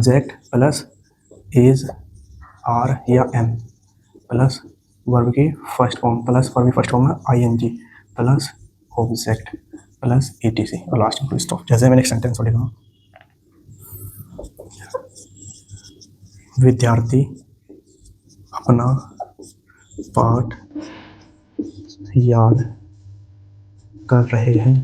Subject plus is, are या am plus verb की first form plus verb की first form में ING plus object plus ETC और last में full stop. जैसे मैंने एक सेंटेंस लिखा, विद्यार्थी अपना पाठ याद कर रहे हैं।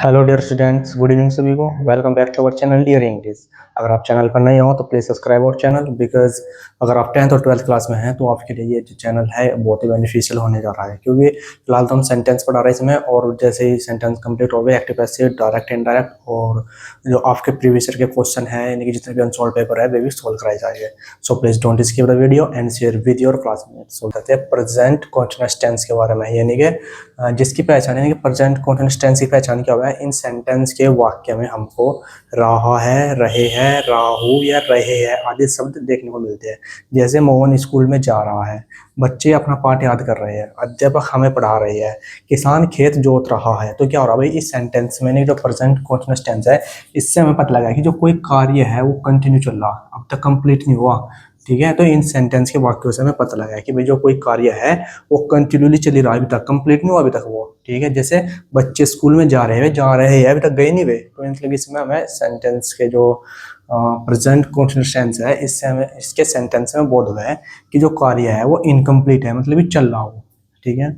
Hello dear students, good evening सभी को। Welcome back to our channel dear English. अगर आप चैनल पर नए हो तो please subscribe our channel, because अगर आप 10th और 12th क्लास में हैं तो आपके लिए ये जो चैनल है बहुत ही बेनिफिशियल होने जा रहा है, क्योंकि फिलहाल तो हम सेंटेंस पढ़ा रहे हैं इसमें, और जैसे ही सेंटेंस कंप्लीट हो गए एक्टिव पैसिव डायरेक्ट इनडायरेक्ट और जो आपके प्रीवियस ईयर के क्वेश्चन है यानी कि जितने भी अनसॉल्व पेपर है वे भी सॉल्व कराए जाएंगे। So please don't skip the video and share with your classmates. So कहते हैं प्रेजेंट कॉन्टिन्यूअस टेंस के बारे में, यानी कि जिसकी पहचान यानी कि प्रेजेंट कॉन्टिन्यूअस टेंस की पहचान क्या हुआ है, इन सेंटेंस के वाक्य में हमको रहा है, रहे हैं, राहु या रहे हैं आदि शब्द देखने को मिलते हैं। जैसे मोहन स्कूल में जा रहा है, बच्चे अपना पाठ याद कर रहे हैं, अध्यापक हमें पढ़ा रहे हैं, किसान खेत जोत रहा है। तो क्या हो रहा है भाई, इस सेंटेंस में जो प्रेजेंट कॉन्टिन्यूअस टेंस है इससे हमें पता लगा कि जो कोई कार्य है वो कंटिन्यू चल रहा, अब तक कंप्लीट नहीं हुआ। ठीक है, तो इन सेंटेंस के वाक्यों से हमें पता लगा है कि भाई जो कोई कार्य है वो कंटिन्यूली चल रहा है, अभी तक कंप्लीट नहीं हुआ अभी तक वो। ठीक है, जैसे बच्चे स्कूल में जा रहे हैं, जा रहे हैं, अभी तक गए नहीं वे, तो मतलब इसमें हमें सेंटेंस के जो प्रेजेंट कॉन्टिन्यूअस टेंस है इससे हमें इसके सेंटेंस में बोध हुआ है कि जो कार्य है वो इनकम्प्लीट है, मतलब चल रहा हो। ठीक है,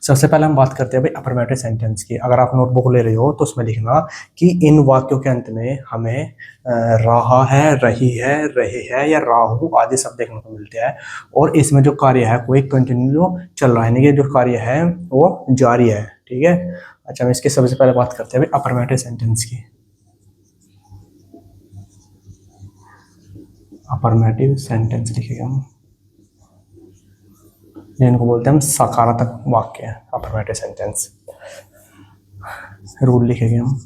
सबसे पहले हम बात करते हैं भाई अफर्मेटिव सेंटेंस की। अगर आप नोटबुक ले रहे हो तो उसमें लिखना कि इन वाक्यों के अंत में हमें रहा है, रही है, रहे है या राहु आदि शब्द देखने को मिलते हैं, और इसमें जो कार्य है कोई कंटिन्यू चल रहा है, यानी कि जो कार्य है वो जारी है। ठीक है, अच्छा हम इसके सबसे पहले बात करते हैं भाई अफर्मेटिव सेंटेंस की। अफर्मेटिव सेंटेंस लिखेंगे हम, जिनको बोलते हैं हम सकारात्मक वाक्य, अफर्मेटिव सेंटेंस। रूल लिखेंगे हम,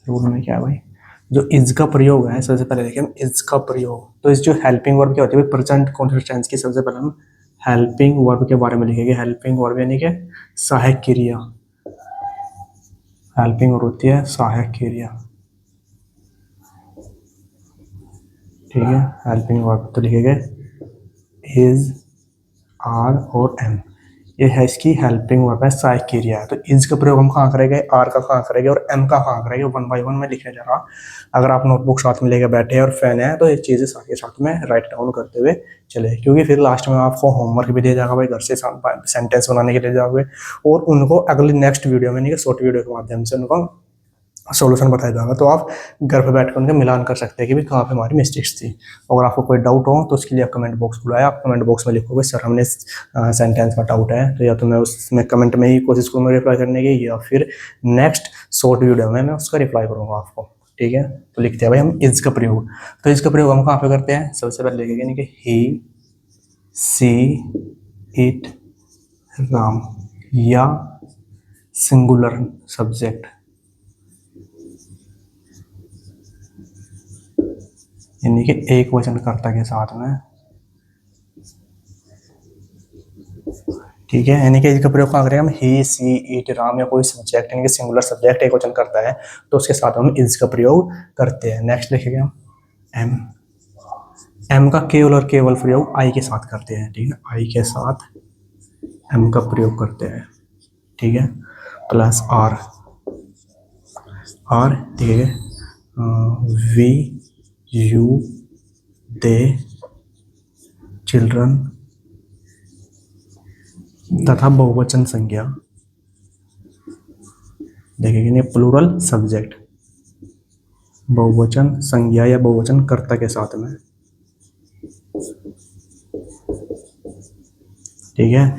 रूल में क्या है भाई, जो इज का प्रयोग है सबसे पहले देखें हम इज का प्रयोग। तो इस जो हेल्पिंग वर्ब क्या होती है भाई, प्रेजेंट कॉन्टिन्यूअस टेंस की सबसे पहले हम हेल्पिंग वर्ब के बारे में लिखेंगे। हेल्पिंग वर्ब यानी कि सहायक क्रिया, हेल्पिंग वर्ब होती है सहायक क्रिया। ठीक है, हेल्पिंग वर्ब तो लिखेंगे इज, आर और एम, ये है इसकी हेल्पिंग वर्ब है, सहायक क्रिया है। तो इज का प्रयोग हम कहाँ करेंगे, आर का कहाँ करेंगे और एम का कहाँ करेंगे, वन बाय वन में लिखने जा रहा। अगर आप नोटबुक साथ में लेकर बैठे हैं और फैन है तो ये चीज़ें साथ के साथ में राइट डाउन करते हुए चले, क्योंकि फिर लास्ट में आपको होमवर्क भी दिया जाएगा भाई, घर से सेंटेंस बनाने के लिए जाओगे और उनको अगली नेक्स्ट वीडियो में, नहीं कि शॉर्ट वीडियो के माध्यम से उनको सॉल्यूशन बताया जाएगा। तो आप घर पर बैठकर उनका मिलान कर सकते हैं कि भाई कहाँ पे हमारी मिस्टेक्स थी। अगर आपको कोई डाउट हो तो उसके लिए आप कमेंट बॉक्स खुला है, आप कमेंट बॉक्स में लिखोगे सर हमने सेंटेंस में डाउट है, तो या तो मैं उसमें कमेंट में ही कोशिश करूँगा रिप्लाई करने की, या फिर नेक्स्ट शॉर्ट वीडियो में मैं उसका रिप्लाई करूँगा आपको। ठीक है, तो लिखते हैं भाई हम इज का प्रयोग। तो इसका प्रयोग हम कहाँ पे करते हैं, सबसे पहले लिखेंगे यानी कि ही, सी, इट, राम, या सिंगुलर सब्जेक्ट यानी कि एक वचनकर्ता के साथ में। ठीक है, यानी कि इसका प्रयोग कहाँ करेंगे हम, ही, सी, इट, राम या कोई सब्जेक्ट यानी कि सिंगुलर सब्जेक्ट एक वचन करता है तो उसके साथ हम इज का प्रयोग करते हैं। नेक्स्ट लिखेंगे हम एम, एम का केवल और केवल प्रयोग आई के साथ करते हैं। ठीक है, आई के साथ एम का प्रयोग करते हैं। ठीक है, प्लस आर, आर ठीक है, वी, यू, दे, चिल्ड्रन तथा बहुवचन संज्ञा देखेंगे प्लूरल सब्जेक्ट, बहुवचन संज्ञा या बहुवचन कर्ता के साथ में। ठीक है,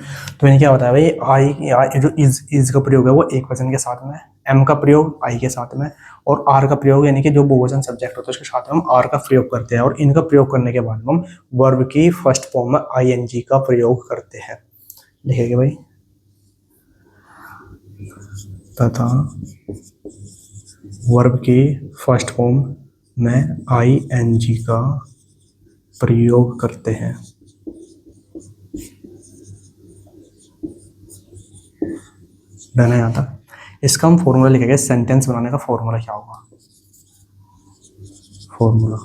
तो यानी क्या होता है भाई, आई जो इज का प्रयोग है वो एक वचन के साथ में, एम का प्रयोग आई के साथ में, और आर का प्रयोग यानी कि जो बहुवचन सब्जेक्ट होता है उसके साथ में हम आर का प्रयोग करते हैं, और इनका प्रयोग करने के बाद हम वर्ब की फर्स्ट फॉर्म में आईएनजी का प्रयोग करते हैं। लिखेंगे भाई तथा वर्ब की फर्स्ट फॉर्म में आईएनजी का प्रयोग करते हैं। डन है यहाँ तक। इसका हम फॉर्मूला लिखेंगे, सेंटेंस बनाने का फॉर्मूला क्या होगा, फॉर्मूला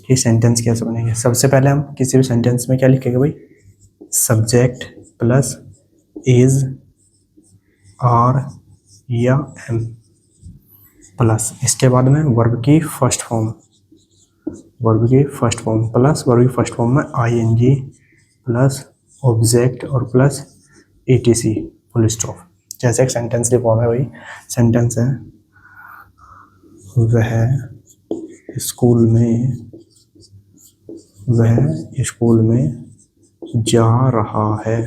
कि सेंटेंस कैसे बनेंगे। सबसे पहले हम किसी भी सेंटेंस में क्या लिखेंगे भाई, सब्जेक्ट प्लस इज आर या एम प्लस, इसके बाद में वर्ब की फर्स्ट फॉर्म, वर्ब की फर्स्ट फॉर्म प्लस वर्ब की फर्स्ट फॉर्म में आईएनजी प्लस ऑब्जेक्ट और प्लस ईटीसी फुल स्टॉप। जैसे एक सेंटेंस की फॉर्म है भाई, सेंटेंस है वह स्कूल में जा रहा है।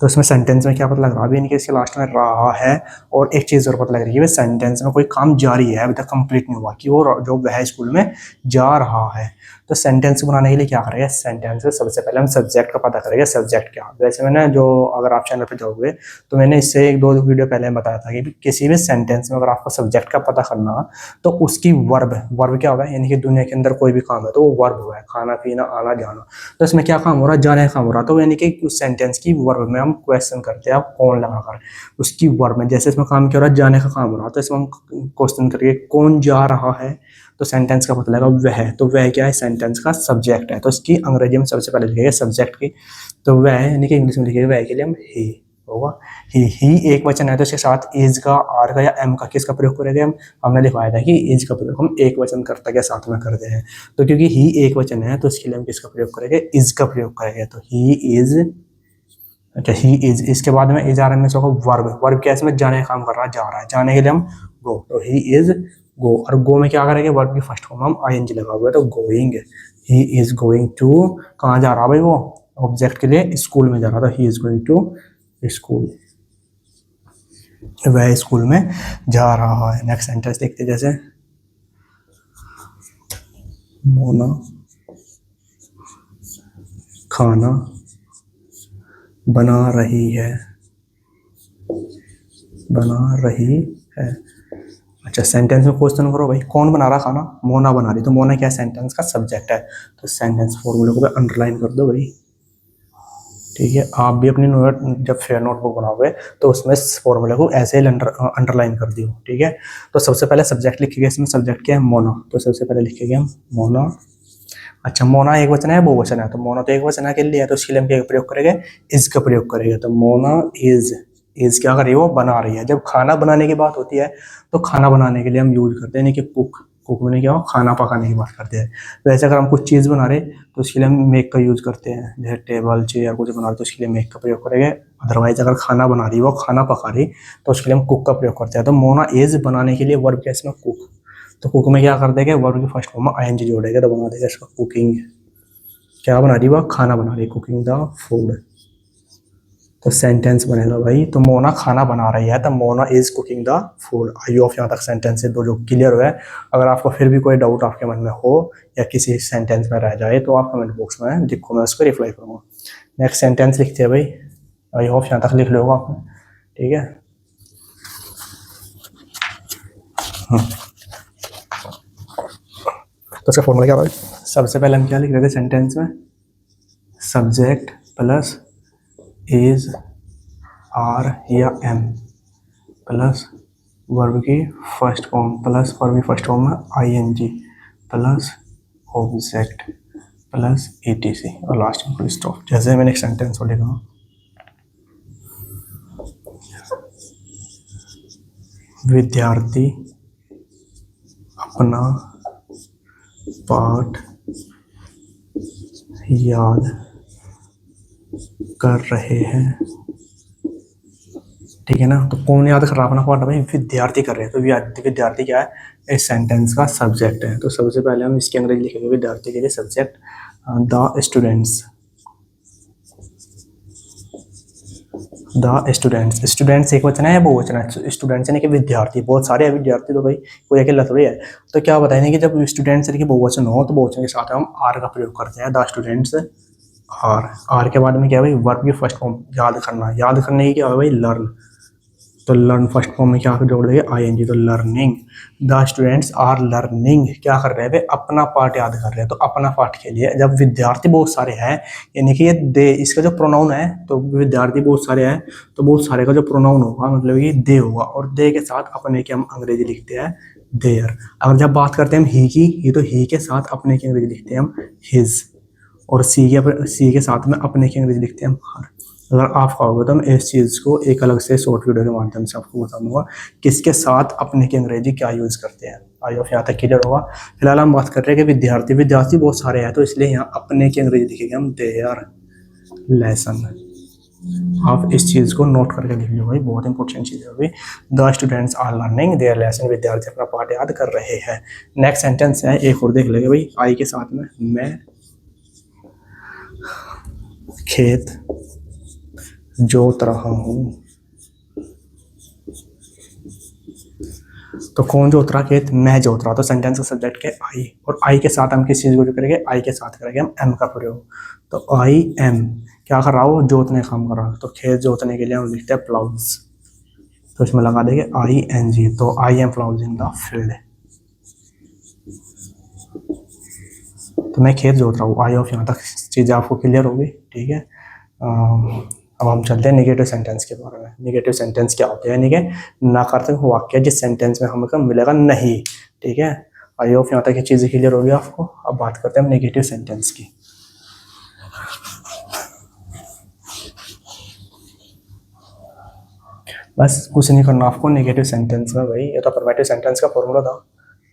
तो इसमें सेंटेंस में क्या पता लग रहा है, अभी इनके इसके लास्ट में रहा है और एक चीज़ और पता लग रही है, सेंटेंस में कोई काम जारी है, अभी तक कंप्लीट नहीं हुआ, कि वो जो वह स्कूल में जा रहा है। तो सेंटेंस बनाने के लिए क्या करेंगे, सेंटेंस में सबसे पहले हम सब्जेक्ट का पता करेंगे, सब्जेक्ट क्या। वैसे मैंने जो, अगर आप चैनल पर जाओगे तो मैंने इससे एक दो वीडियो पहले बताया था कि किसी भी सेंटेंस में अगर आपको सब्जेक्ट का पता करना तो उसकी वर्ब क्या होगा, यानी कि दुनिया के अंदर कोई भी काम है तो वो वर्ब हुआ है, खाना पीना आना जाना। तो इसमें क्या काम हो रहा है, जाने का काम हो रहा है। तो यानी कि उस सेंटेंस की वर्ब में हम क्वेश्चन करते हैं, आप कौन लगाकर उसकी वर्ब में, जैसे इसमें काम क्या हो रहा है, जाने का काम हो रहा है, तो इसमें हम क्वेश्चन करेंगे कौन जा रहा है, तो सेंटेंस का पता लगा वह, तो वह क्या है, सेंटेंस का सब्जेक्ट है। तो इसकी अंग्रेजी में सबसे पहले लिखेंगे सब्जेक्ट की, तो वह यानी कि इंग्लिश में लिखेंगे वह के लिए हम ही होगा। ही एक वचन है तो इसके साथ इज का, आर का या एम का किसका प्रयोग करेंगे हम, हमने लिखवाया था कि इज का प्रयोग हम एक वचन कर्ता के साथ में करते हैं। तो क्योंकि ही एक वचन है तो इसके लिए हम किसका प्रयोग करेंगे, इज का प्रयोग करेंगे। तो ही इज, अच्छा ही इज, इसके बाद में इज आर एम एस होगा वर्ब, वर्ब क्या इसमें जाने का काम कर रहा है, जा रहा है, जाने के लिए हम गो, तो ही इज गो। और गो में क्या करेंगे, वर्ब की फर्स्ट फॉर्म हम आईएनजी लगा हुआ है तो going, he is going to, कहाँ जा रहा भाई वो, ऑब्जेक्ट के लिए स्कूल में जा रहा था, he is going to school, वह स्कूल में जा रहा है। नेक्स्ट सेंटेंस देखते हैं, जैसे मोना खाना बना रही है, अच्छा सेंटेंस में क्वेश्चन करो भाई, कौन बना रहा खाना, मोना बना रही, तो मोना क्या सेंटेंस का सब्जेक्ट है। तो सेंटेंस फॉर्मूले को अंडरलाइन कर दो भाई, ठीक है। आप भी अपनी नोट, जब फेयर नोटबुक बनाओगे तो उसमें फॉर्मूले को ऐसे ही अंडरलाइन कर दियो, ठीक है। तो सबसे पहले सब्जेक्ट लिखेंगे, इसमें सब्जेक्ट क्या है, मोना, तो सबसे पहले लिखेंगे हम मोना। अच्छा मोना एक वचन है, बहुवचन है, तो मोना तो एक वचन है के लिए है, तो इसके लिए हम क्या प्रयोग करेंगे, इज का प्रयोग करेंगे। तो मोना इज क्या कर रही है, वो बना रही है। जब खाना बनाने की बात होती है तो खाना बनाने के लिए हम यूज करते हैं, यानी कि कुक में क्या हो, खाना पकाने की बात करते हैं। वैसे अगर हम कुछ चीज़ बना रहे तो उसके लिए हम मेक का यूज करते हैं, जैसे टेबल चेयर कुछ बना रहे तो उसके लिए मेक का प्रयोग करेंगे। अदरवाइज अगर खाना बना रही वो खाना पका रही तो उसके लिए हम कुक का प्रयोग करते हैं। तो मोना इज बनाने के लिए वर्ब क्या इसमें कुक, तो कुक में क्या कर देंगे, वर्ब की फर्स्ट फॉर्म में आईएनजी जोड़ेंगे तो बना देगा इसका कुकिंग, क्या बना रही वह, खाना बना रही, कुकिंग द फूड। तो सेंटेंस बनेगा भाई, तो मोना खाना बना रही है, तो Mona is cooking the food. I hope यहाँ तक सेंटेंस से दो जो क्लियर हुआ है। अगर आपको फिर भी कोई डाउट आपके मन में हो या किसी सेंटेंस में रह जाए तो आप कमेंट बॉक्स में लिखो, मैं उसको रिप्लाई करूँगा। नेक्स्ट सेंटेंस लिखते हैं भाई, आई होप यहाँ तक लिख लोगे आपने, ठीक है। तो इसका फॉर्मूला क्या भाई, सबसे पहले हम क्या लिख रहे थे सेंटेंस में, सब्जेक्ट प्लस इज आर या एम प्लस वर्ब की फर्स्ट फॉर्म प्लस वर्ब की फर्स्ट फॉर्म में ING plus object plus ETC और लास्ट में फुल स्टॉप। जैसे मैंने एक सेंटेंस को लिखा, विद्यार्थी अपना पाठ याद कर रहे हैं, ठीक है ना। तो कौन याद कर रहा है अपना पाठ, भाई विद्यार्थी कर रहे हैं। तो विद्यार्थी क्या है, इस सेंटेंस का सब्जेक्ट है। तो सबसे पहले हम इसके अंग्रेजी लिखेंगे, विद्यार्थी के लिए subject the students, the students एक वचन है या बहुवचन है, स्टूडेंट्स यानी कि विद्यार्थी, बहुत सारे हैं विद्यार्थी, तो भाई कोई अकेला थोड़ी है। तो क्या बताएंगे कि जब स्टूडेंट्स यानी कि बहुवचन हो तो बहुवचन के साथ हम आर का प्रयोग करते हैं, द स्टूडेंट्स आर के बाद में क्या है भाई, वर्ब की फर्स्ट फॉर्म याद करना, याद करने की क्या है भाई, लर्न, तो लर्न फर्स्ट फॉर्म में क्या जोड़ देंगे आईएनजी, तो learning. The students are learning, क्या कर रहे हैं वे, अपना पाठ याद कर रहे हैं। तो अपना पाठ के लिए जब विद्यार्थी बहुत सारे हैं, यानी कि ये दे, इसका जो प्रोनाउन है, तो विद्यार्थी बहुत सारे हैं तो बहुत सारे का जो प्रोनाउन होगा मतलब ये दे होगा, और दे के साथ अपने की हम अंग्रेजी लिखते हैं देयर। अगर जब बात करते हैं हम ही की, ये तो ही के साथ अपने की अंग्रेजी लिखते हैं हम हिज, और सी के साथ में अपने की अंग्रेजी लिखते हैं हम हर। अगर आप कहोगे तो मैं इस चीज़ को एक अलग से शॉर्ट वीडियो के माध्यम से आपको बता दूंगा किसके साथ अपने की अंग्रेजी क्या यूज़ करते हैं। आई होप यहाँ तक क्लियर होगा। फिलहाल हम बात कर रहे हैं कि विद्यार्थी बहुत सारे हैं, तो इसलिए यहाँ अपने की अंग्रेजी लिखेंगे हम देयर लेसन। आप इस चीज़ को नोट करके लिख लो भाई, बहुत इंपॉर्टेंट चीज़ है भाई। The students are learning their lesson, विद्यार्थी अपना पाठ याद कर रहे हैं। नेक्स्ट सेंटेंस है, एक और देख लेंगे भाई, आई के साथ में, मैं खेत जोत रहा हूँ। तो कौन जोत रहा खेत, मैं जोत रहा। तो सेंटेंस का सब्जेक्ट है आई, और आई के साथ हम किस चीज़ को जो करेंगे, आई के साथ करेंगे हम एम का प्रयोग। तो आई एम क्या कर रहा हूँ, जोतने का काम कर रहा हूँ। तो खेत जोतने के लिए हम लिखते हैं प्लाउज, तो इसमें लगा देंगे आई एन जी। तो I am ploughs in the field, तो मैं खेत जोत रहा हूँ। आई ऑफ यहाँ तक चीज़ें आपको क्लियर होगी, ठीक है। अब हम चलते हैं नेगेटिव सेंटेंस के बारे में। नेगेटिव सेंटेंस क्या होते हैं, यानी कि नकारात्मक वाक्य जिस सेंटेंस में हमको मिलेगा नहीं, ठीक है। आई होप यहाँ तक ये चीज़ें क्लियर होगी आपको। अब बात करते हैं हम नेगेटिव सेंटेंस की। बस कुछ नहीं करना आपको नेगेटिव सेंटेंस में भाई, ये तो अफर्मेटिव सेंटेंस का फॉर्मूला था,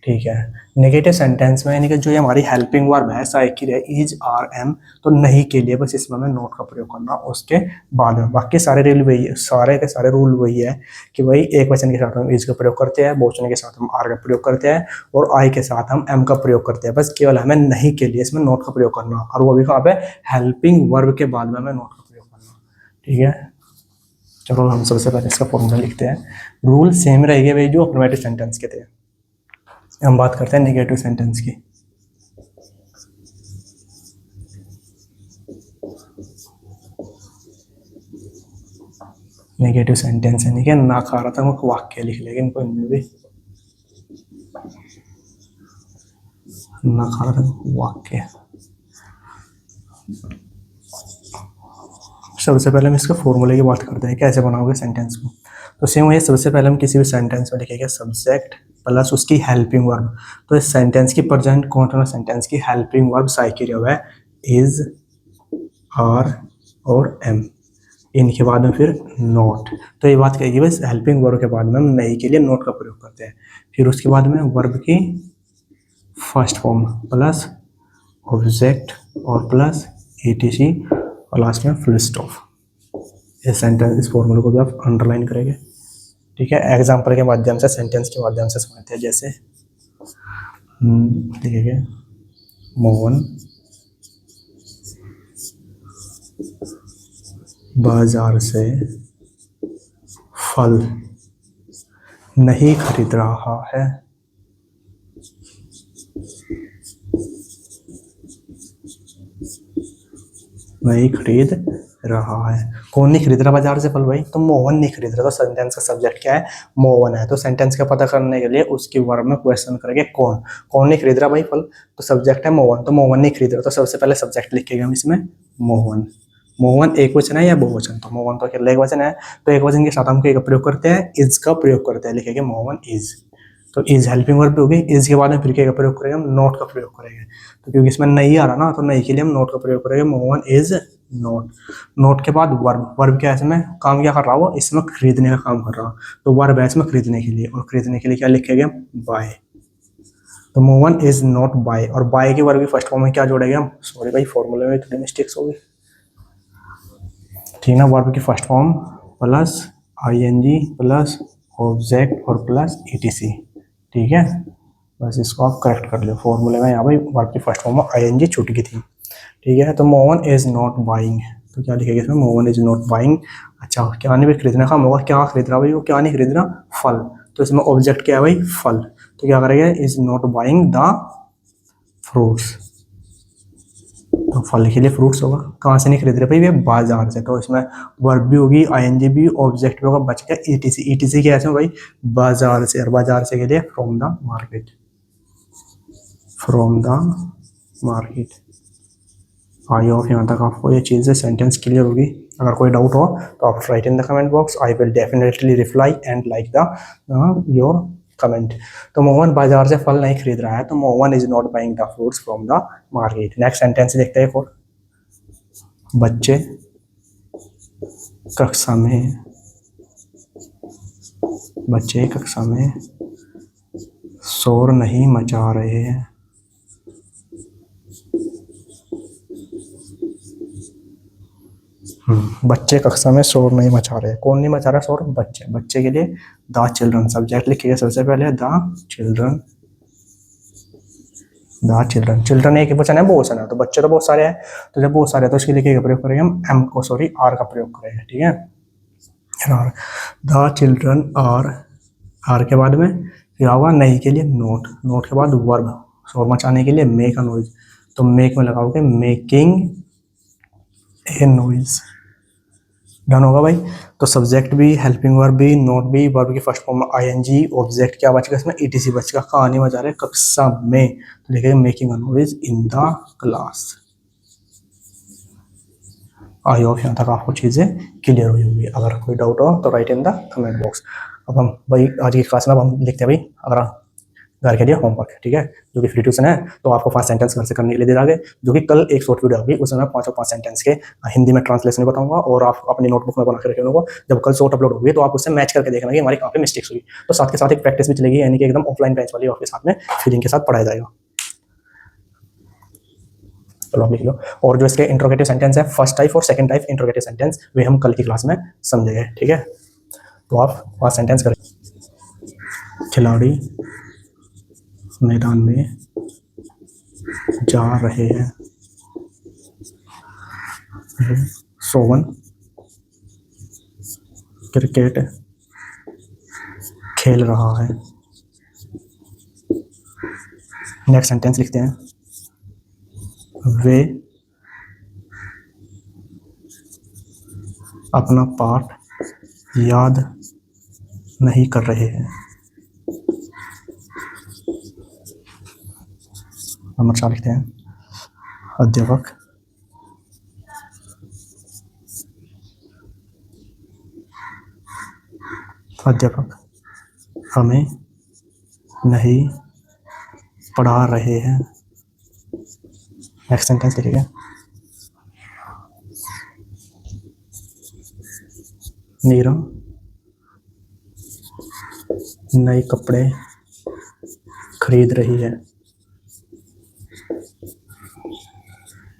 ठीक है। नेगेटिव सेंटेंस में यानी कि जो ये हमारी हेल्पिंग वर्ब है साइकिल है, इज आर एम, तो नहीं के लिए बस इसमें हमें नोट का प्रयोग करना। उसके बाद में बाकी सारे रूल वही है, सारे के सारे रूल वही है कि भाई एक वचन के साथ हम इज का प्रयोग करते हैं, बहुवचन के साथ हम आर का प्रयोग करते हैं, और आई के साथ हम एम का प्रयोग करते हैं। बस केवल हमें नहीं के लिए इसमें नोट का प्रयोग करना, और वो भी कहाँ पे, हेल्पिंग वर्ब के बाद में हमें नोट का प्रयोग करना, ठीक है। चलो हम सबसे पहले इसका फॉर्मूला लिखते हैं। रूल सेम रहेगा भाई जो अफर्मेटिव सेंटेंस के थे। हम बात करते हैं नेगेटिव सेंटेंस की। नेगेटिव सेंटेंस यानी कि नकारात्मक वाक्य लिख लेंगे इनको, इनमें भी नकारात्मक वाक्य। सबसे पहले हम इसके फॉर्मूले की बात करते हैं, कैसे बनाओगे सेंटेंस को। तो सेम वही, सबसे पहले हम किसी भी सेंटेंस में लिखेंगे सब्जेक्ट प्लस उसकी हेल्पिंग वर्ब। तो इस सेंटेंस की प्रेजेंट कॉन्टिन्यूअस सेंटेंस की हेल्पिंग वर्ब साइकिल है इज, आर और एम। इनके बाद में फिर नोट। तो ये बात कहेगी बस हेल्पिंग वर्ब के बाद में हम नहीं के लिए नोट का प्रयोग करते हैं। फिर उसके बाद में वर्ब की फर्स्ट फॉर्म प्लस ऑब्जेक्ट और प्लस ईटीसी और लास्ट में फुल स्टॉप। इस सेंटेंस, इस फॉर्मूले को भी आप अंडरलाइन करेंगे, ठीक है। एग्जाम्पल के माध्यम से, सेंटेंस के माध्यम से समझते हैं। जैसे लिखेंगे मोहन बाजार से फल नहीं खरीद रहा है। नहीं खरीद रहा है। कौन नहीं खरीद रहा बाजार से फल भाई, तो मोहन नहीं खरीद रहा। तो सेंटेंस का सब्जेक्ट क्या है, मोहन है। तो सेंटेंस का पता करने के लिए उसकी वर्ब में क्वेश्चन करेंगे कौन, कौन नहीं खरीद रहा भाई फल, तो सब्जेक्ट है मोहन, तो मोहन नहीं खरीद रहा। तो सबसे पहले सब्जेक्ट लिखेंगे हम इसमें मोहन। मोहन एक वचन है या बहुवचन, तो मोहन तो अकेला एक वचन है, तो एक वचन के साथ हम क्या प्रयोग करते हैं, इज का प्रयोग करते हैं। लिखेंगे मोहन इज, तो इज हेल्पिंग वर्ब होगी। इज के बाद में फिर क्या प्रयोग करेंगे हम, नोट का प्रयोग करेंगे। तो क्योंकि इसमें नहीं आ रहा ना, तो नहीं के लिए हम नोट का प्रयोग करेंगे, मोहन इज नोट। नोट के बाद वर्ब, वर्ब क्या है, इसमें काम क्या कर रहा हो, इसमें खरीदने का काम कर रहा हो। तो वर्ब है इसमें खरीदने के लिए, और खरीदने के लिए क्या लिखेंगे हम, बाय। तो मोहन इज नॉट बाय, और बाय के वर्ब की फर्स्ट फॉर्म में क्या जोड़ेंगे हम, सॉरी भाई फॉर्मूले में थोड़ी मिस्टेक्स होगी, ठीक है ना। वर्ब की first form plus ING plus object और प्लस ईटीसी, ठीक है। बस इसको आप करेक्ट कर लो फॉर्मूले में। यहाँ भाई वर्ब की फर्स्ट फॉर्म में आईएनजी छूट गई थी, ठीक है। तो मोहन इज नॉट बाइंग, तो क्या लिखेगा इसमें, मोहन इज नॉट बाइंग। अच्छा, क्या नहीं भाई खरीदना काम होगा, क्या खरीद रहा भाई वो, क्या नहीं खरीद रहा, फल। तो इसमें ऑब्जेक्ट क्या है भाई, फल। तो क्या करेंगे, is not buying the fruits. तो फल के लिए फ्रूट्स होगा, कहाँ से नहीं खरीद रहे भाई, ये बाजार से। तो इसमें वर्ब भी होगी, आईएनजी भी, ऑब्जेक्ट भी होगा, बच गया ईटीसी। ईटीसी क्या है भाई, बाजार से, और बाजार से के लिए from the market, from the market. I hope यहाँ तक आपको ये चीज़ें सेंटेंस क्लियर होगी। अगर कोई डाउट हो तो आप right in the comment box, I will definitely reply and like the your comment. तो मोहन बाजार से फल नहीं खरीद रहा है, तो Mohan is not buying the fruits from the market. Next sentence देखते हैं। और बच्चे कक्षा में, बच्चे कक्षा में शोर नहीं मचा रहे हैं। बच्चे कक्षा में शोर नहीं मचा रहे। कौन नहीं मचा रहा शोर, बच्चे। बच्चे के लिए द चिल्ड्रन, सब्जेक्ट लिखिएगा सबसे पहले the children, the children. Children एक वचन है, बहुवचन है, तो बच्चे तो बहुत सारे हैं, तो जब बहुत सारे हैं तो इसके लिए क्या प्रयोग करेंगे हम, एम को सॉरी आर का प्रयोग करेंगे, ठीक है। द चिल्ड्रन आर के बाद में क्या होगा, नहीं के लिए नोट, नोट के बाद वर्ब, शोर मचाने के लिए मेक अ नॉइज, तो मेक में लगाओगे मेकिंग ए नॉइज। डन होगा भाई। तो सब्जेक्ट भी, हेल्पिंग वर्ब भी, नोट भी, वर्ब की फर्स्ट फॉर्म आईएनजी, ऑब्जेक्ट क्या बचेगा इसमें, ईटीसी बचेगा, कहानी में जा रहे कक्षा में, तो लिखेंगे making a noise in the class. I hope यहाँ तक आपको चीज़ें क्लियर हुई होगी। अगर कोई डाउट हो तो right in the comment box. अब हम भाई आज की क्लास में अब हम लिखते हैं भाई अगर घर के लिए होमवर्क, ठीक है, जो कि फ्री ट्यूशन है, तो आपको 5 सेंटेंस घर से करने के लिए दे देंगे, जो कि कल एक शॉर्ट वीडियो होगी, उसमें मैं 5 सेंटेंस के हिंदी में ट्रांसलेशन बताऊंगा, और आप अपनी नोटबुक में बना के रखेंगे। जब कल शॉर्ट अपलोड होगी तो आप उससे मैच करके देखना कि हमारी कहाँ पे मिस्टेक्स हुई। तो साथ के साथ एक प्रैक्टिस भी चलेगी, यानी कि एकदम ऑफलाइन बैच वाली, आपके साथ में फीलिंग के साथ पढ़ाया जाएगा। चलो आप लिख लो। और जो इसके इंट्रोगेटिव सेंटेंस है, फर्स्ट टाइप और सेकंड टाइप इंट्रोगेटिव सेंटेंस, वे हम कल की क्लास में समझेंगे, ठीक है। तो आप 5 सेंटेंस करें। खिलाड़ी मैदान में जा रहे हैं, सोवन क्रिकेट खेल रहा है। नेक्स्ट सेंटेंस लिखते हैं, वे अपना पाठ याद नहीं कर रहे हैं। नंबर 4 लिखते हैं, अध्यापक हमें नहीं पढ़ा रहे हैं। नेक्स्ट सेंटेंस लिखिएगा, मीरा नए कपड़े खरीद रही है।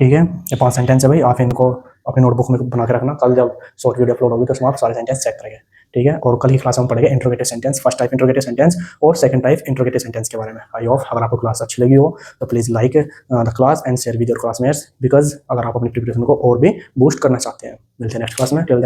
ठीक है, ये 5 सेंटेंस है भाई, आप इनको अपनी नोटबुक में बना के रखना। कल जब शॉर्ट वीडियो अपलोड होगी तो उसमें आप सारे सेंटेंस चेक करेंगे, ठीक है। और कल की क्लास में हम पढ़ेंगे interrogative sentence, first type interrogative sentence और सेकंड टाइप इंट्रोगेटिव सेंटेंस के बारे में। आई होप अगर आपको क्लास अच्छी लगी हो तो please like the class and share with your classmates, because अगर आप अपनी प्रिपरेशन को और भी बूस्ट करना चाहते हैं। मिलते हैं नेक्स्ट क्लास में। Till then